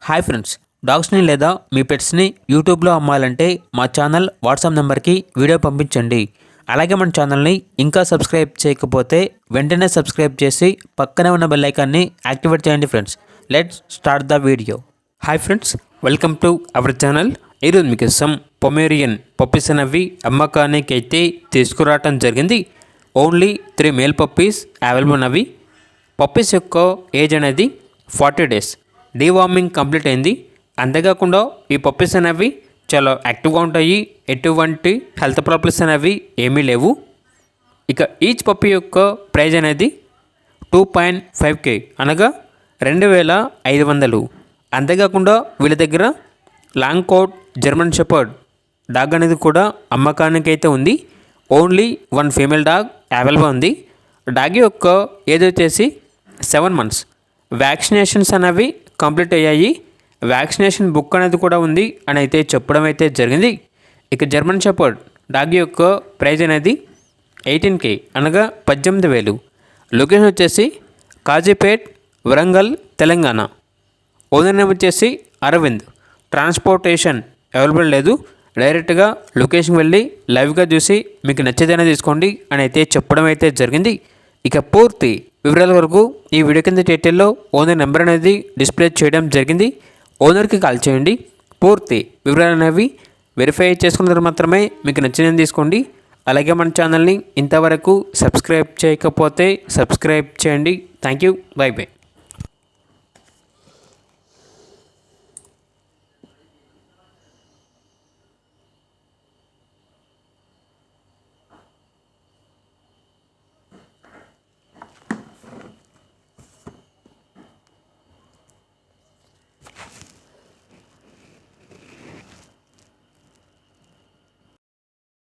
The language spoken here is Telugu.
హాయ్ ఫ్రెండ్స్, డాగ్స్ని లేదా మీ పెట్స్ని యూట్యూబ్లో అమ్మాలంటే మా ఛానల్ వాట్సాప్ నెంబర్కి వీడియో పంపించండి. అలాగే మన ఛానల్ని ఇంకా సబ్స్క్రైబ్ చేయకపోతే వెంటనే సబ్స్క్రైబ్ చేసి పక్కనే ఉన్న బెల్ ఐకాన్ని యాక్టివేట్ చేయండి friends. Let's start the video. Hi friends, welcome to our channel. ఈరోజు మీకోసం పొమేరియన్ పప్పీస్ అనేవి అమ్మకానికి అయితే తీసుకురావటం జరిగింది. ఓన్లీ 3 మేల్ పప్పీస్ అవైలబుల్ ఉన్నవి. పప్పీస్ యొక్క ఏజ్ అనేది 40 డేస్. డీవార్మింగ్ కంప్లీట్ అయింది. అంతేకాకుండా ఈ పప్పీస్ అనేవి చాలా యాక్టివ్గా ఉంటాయి. ఎటువంటి హెల్త్ ప్రాబ్లమ్స్ అనేవి ఏమీ లేవు. ఇక ఈచ్ పప్పీ యొక్క ప్రైజ్ అనేది 2.5K అనగా 2500. అంతేకాకుండా వీళ్ళ దగ్గర long coat German shepherd dog అనేది కూడా అమ్మకానికి అయితే ఉంది. ఓన్లీ 1 ఫీమేల్ డాగ్ అవైలబుల్ ఉంది. డాగ్ యొక్క ఏజ్ వచ్చేసి 7 మంత్స్. వ్యాక్సినేషన్స్ అనేవి కంప్లీట్ అయ్యాయి. వ్యాక్సినేషన్ బుక్ అనేది కూడా ఉంది అని అయితే చెప్పడం అయితే జరిగింది. ఇక జర్మన్ షెపర్డ్ డాగ్ యొక్క ప్రైజ్ అనేది 18K అనగా 18,000. లొకేషన్ వచ్చేసి కాజీపేట్, వరంగల్, తెలంగాణ. ఓనర్ నేమ్ వచ్చేసి అరవింద్. ట్రాన్స్పోర్టేషన్ అవైలబుల్ లేదు. డైరెక్ట్గా లొకేషన్కి వెళ్ళి లైవ్గా చూసి మీకు నచ్చేదైనా తీసుకోండి అని అయితే చెప్పడం అయితే జరిగింది. ఇక పూర్తి వివరాల వరకు ఈ వీడియో కింద టైటిల్లో ఓనర్ నెంబర్ అనేది డిస్ప్లే చేయడం జరిగింది. ఓనర్కి కాల్ చేయండి. పూర్తి వివరాలు అనేవి వెరిఫై చేసుకున్న తర్వాత మాత్రమే మీకు నచ్చినది తీసుకోండి. అలాగే మన ఛానల్ని ఇంతవరకు సబ్స్క్రైబ్ చేయకపోతే సబ్స్క్రైబ్ చేయండి. Thank you. By by.